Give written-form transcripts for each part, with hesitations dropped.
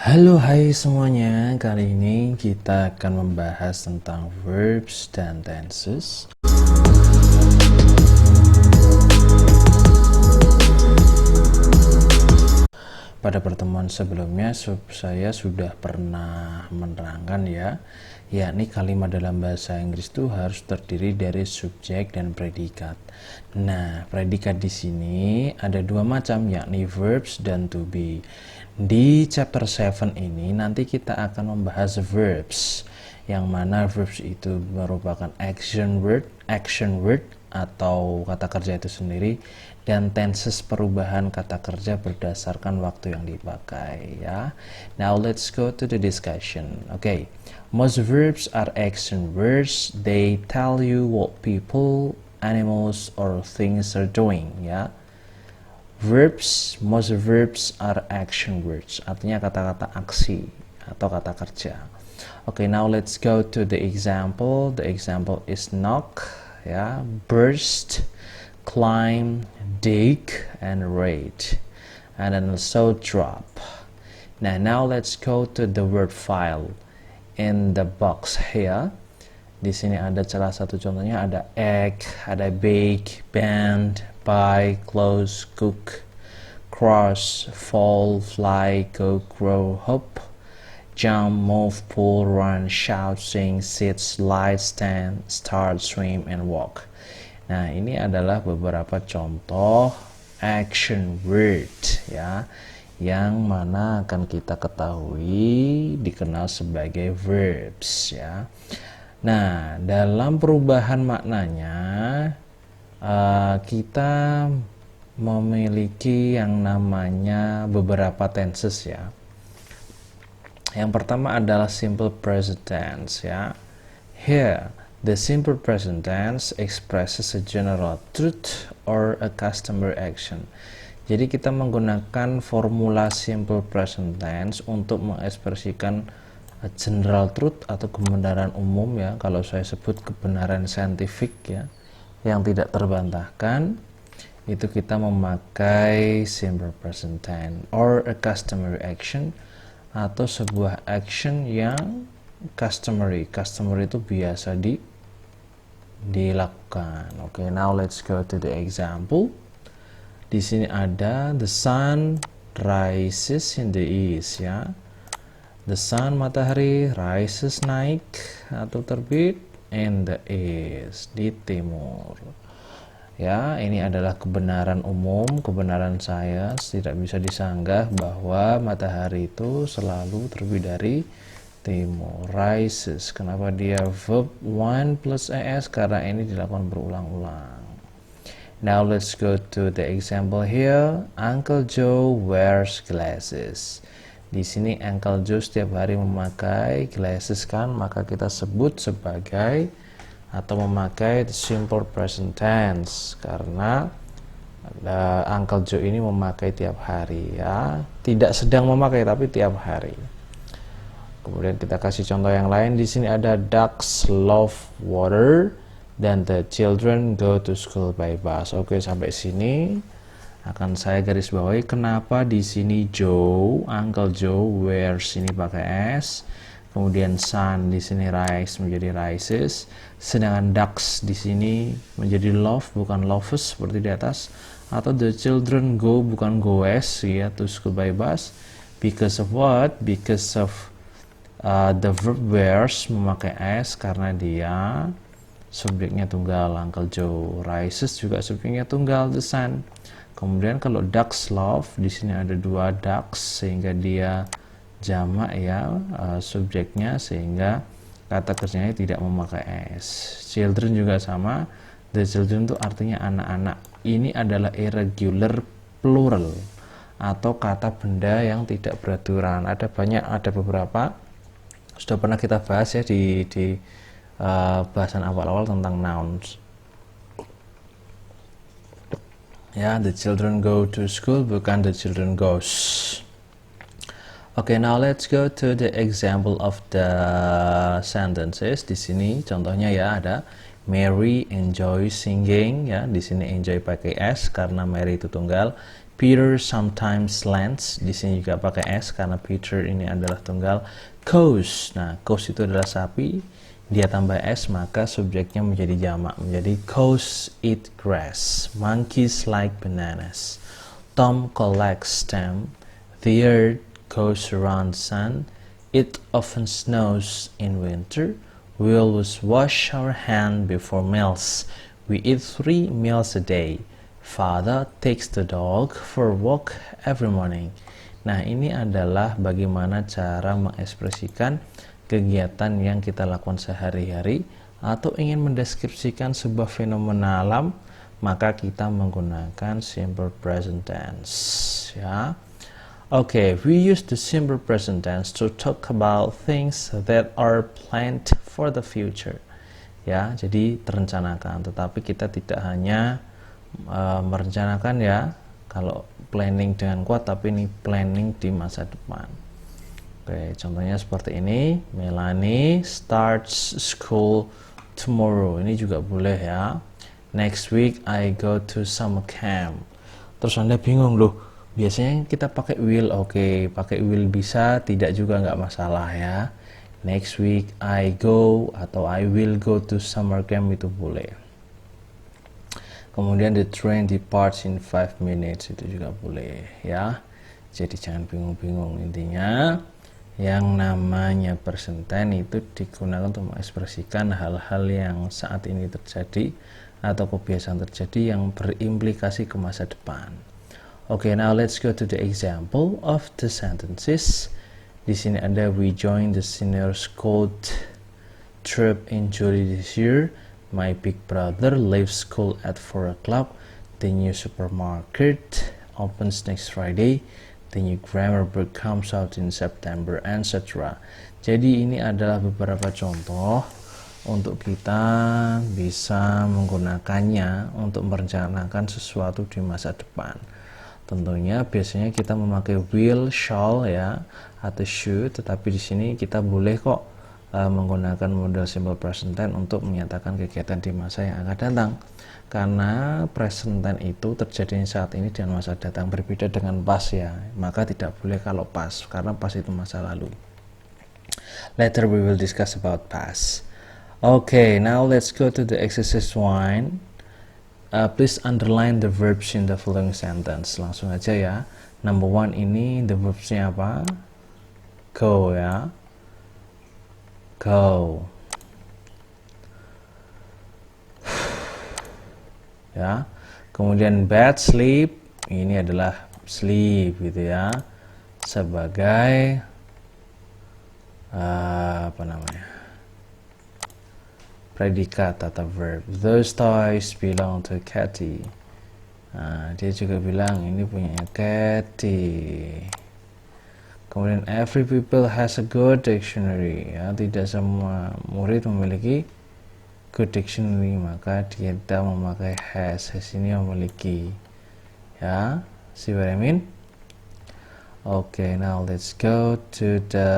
Halo, hai semuanya. Kali ini kita akan membahas tentang verbs dan tenses. Pada pertemuan sebelumnya saya sudah pernah menerangkan yakni kalimat dalam bahasa Inggris itu harus terdiri dari subjek dan predikat. Nah, predikat di sini ada dua macam, yakni verbs dan to be. Di chapter 7 ini nanti kita akan membahas verbs, yang mana verbs itu merupakan action word atau kata kerja itu sendiri, dan tenses perubahan kata kerja berdasarkan waktu yang dipakai ya. Now let's go to the discussion. Okay, most verbs are action words. They tell you what people, animals, or things are doing ya. Most verbs are action words, artinya kata-kata aksi atau kata kerja. Okay, now let's go to the example. The example is knock, burst, climb, dig, and raid, and then also drop. Now let's go to the word file. In the box here, di sini ada salah satu contohnya, ada egg, ada bake, bend, buy, close, cook, cross, fall, fly, go, grow, hop, jump, move, pull, run, shout, sing, sit, slide, stand, start, swim, and walk. Nah, ini adalah beberapa contoh action word ya, yang mana akan kita ketahui dikenal sebagai verbs ya. Nah, dalam perubahan maknanya kita memiliki yang namanya beberapa tenses ya. Yang pertama adalah simple present tense ya. Here, the simple present tense expresses a general truth or a customer action. Jadi kita menggunakan formula simple present tense untuk mengekspresikan general truth atau kebenaran umum ya. Kalau saya sebut kebenaran saintifik ya, yang tidak terbantahkan, itu kita memakai simple present tense or a customary action, atau sebuah action yang customary. Customary itu biasa dilakukan. Okay, now let's go to the example. Di sini ada the sun rises in the east ya. The sun, matahari, rises, naik atau terbit, in the east, di timur. Ya, ini adalah kebenaran umum, kebenaran sains, tidak bisa disanggah bahwa matahari itu selalu terbit dari timur. Rises, kenapa dia verb 1 plus es? Karena ini dilakukan berulang-ulang. Now let's go to the example here. Uncle Joe wears glasses. Di sini Uncle Joe setiap hari memakai glasses kan, maka kita sebut sebagai atau memakai the simple present tense karena Uncle Joe ini memakai tiap hari ya, tidak sedang memakai tapi tiap hari. Kemudian kita kasih contoh yang lain. Di sini ada ducks love water dan the children go to school by bus. Oke, sampai sini akan saya garis bawahi kenapa di sini Joe, Uncle Joe wears ini pakai s, kemudian sun di sini rise menjadi rises, sedangkan ducks di sini menjadi love bukan loves seperti di atas, atau the children go bukan goes ya to school by bus. Because of what? Because of the verb wears memakai s karena dia subjeknya tunggal, Uncle Joe. Rises juga subjeknya tunggal, the sun. Kemudian kalau ducks love, di sini ada dua ducks sehingga dia jamak ya subjeknya, sehingga kata kerjanya tidak memakai s. Children juga sama, the children itu artinya anak-anak. Ini adalah irregular plural atau kata benda yang tidak beraturan. Ada beberapa sudah pernah kita bahas ya di bahasan awal-awal tentang nouns. Ya, the children go to school bukan the children goes. Okay, now let's go to the example of the sentences. Di sini contohnya ya ada Mary enjoy singing ya. Di sini enjoy pakai s karena Mary itu tunggal. Peter sometimes lends, di sini juga pakai s karena Peter ini adalah tunggal. Cows, nah cows itu adalah sapi, dia tambah s maka subjeknya menjadi jamak, menjadi cows eat grass, monkeys like bananas. Tom collects them, the earth goes around the sun, it often snows in winter, we always wash our hands before meals, we eat 3 meals a day. Father takes the dog for a walk every morning. Nah, ini adalah bagaimana cara mengekspresikan kegiatan yang kita lakukan sehari-hari atau ingin mendeskripsikan sebuah fenomena alam, maka kita menggunakan simple present tense, ya. Okay, we use the simple present tense to talk about things that are planned for the future. Ya, jadi terencanakan, tetapi kita tidak hanya merencanakan ya, kalau planning dengan kuat, tapi ini planning di masa depan. Oke, contohnya seperti ini. Melanie starts school tomorrow. Ini juga boleh ya. Next week I go to summer camp. Terus Anda bingung loh, biasanya kita pakai will. Oke, pakai will bisa, tidak juga nggak masalah ya. Next week I go atau I will go to summer camp itu boleh. Kemudian the train departs in 5 minutes itu juga boleh ya. Jadi jangan bingung-bingung, intinya yang namanya present tense itu digunakan untuk mengekspresikan hal-hal yang saat ini terjadi atau kebiasaan terjadi yang berimplikasi ke masa depan. Okay, now let's go to the example of the sentences. Di sini ada we join the senior school trip in July this year. My big brother leaves school at 4 o'clock. The new supermarket opens next Friday. The new grammar book comes out in September, etc. Jadi ini adalah beberapa contoh untuk kita bisa menggunakannya untuk merencanakan sesuatu di masa depan. Tentunya biasanya kita memakai will, shall ya, atau should, tetapi di sini kita boleh kok menggunakan model simple present tense untuk menyatakan kegiatan di masa yang akan datang, karena present tense itu terjadi saat ini dan masa datang, berbeda dengan past ya, maka tidak boleh kalau past, karena past itu masa lalu. Later we will discuss about past. Okay, now let's go to the exercise 1. Please underline the verbs in the following sentence. Langsung aja ya. Number 1 ini the verbsnya apa? Go ya. Go. Ya. Kemudian bad sleep, ini adalah sleep gitu ya. Sebagai apa namanya? Predikat atau verb. Those toys belong to Katy. Nah, dia juga bilang ini punyanya Katy. Kemudian every people has a good dictionary, ya, tidak semua murid memiliki good dictionary, maka kita memakai has ini memiliki, ya. See what I mean? Okay, now let's go to the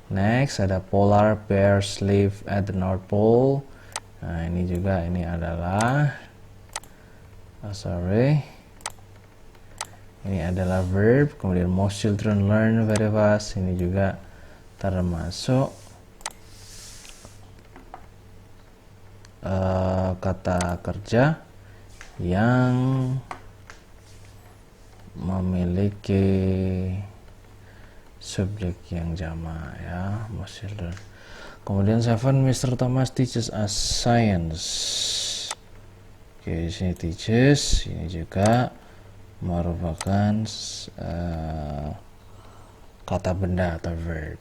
next. Ada polar bears live at the North Pole. Nah, ini juga, ini adalah ini adalah verb. Kemudian most children learn very fast, ini juga termasuk kata kerja yang memiliki subjek yang jamak ya, most children. Kemudian 7, Mr. Thomas teaches us science. Oke, di sini teaches, ini juga merupakan kata benda atau verb.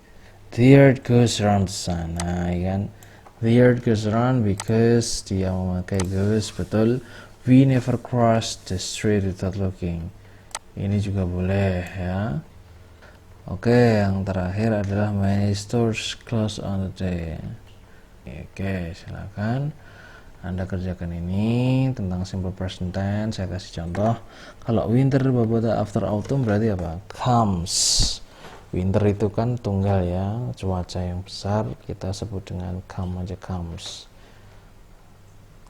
The earth goes around the sun. Nah, kan? The earth goes around because dia memakai goes, betul. We never cross the street without looking. Ini juga boleh ya. Oke, yang terakhir adalah many stores close on the day. Oke, silakan Anda kerjakan ini tentang simple present tense. Saya kasih contoh. Kalau winter babada after autumn berarti apa? Comes. Winter itu kan tunggal ya, cuaca yang besar, kita sebut dengan come aja, comes.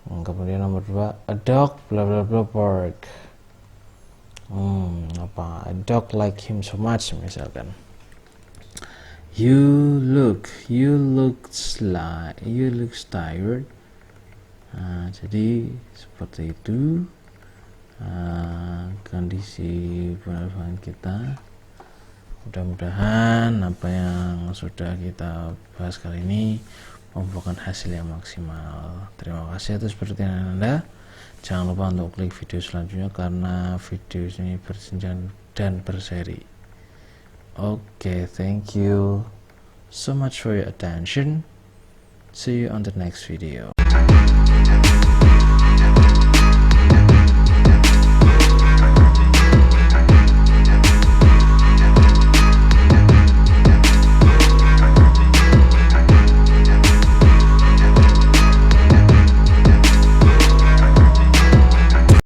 Kemudian nomor 2, a dog bla bla bla bark. A dog like him so much misalkan. You looks tired. Nah, jadi seperti itu kondisi penerbangan kita. Mudah-mudahan apa yang sudah kita bahas kali ini membuahkan hasil yang maksimal. Terima kasih atas perhatian Anda. Jangan lupa untuk klik video selanjutnya karena video ini berjenjang dan berseri. Okay, thank you so much for your attention. See you on the next video.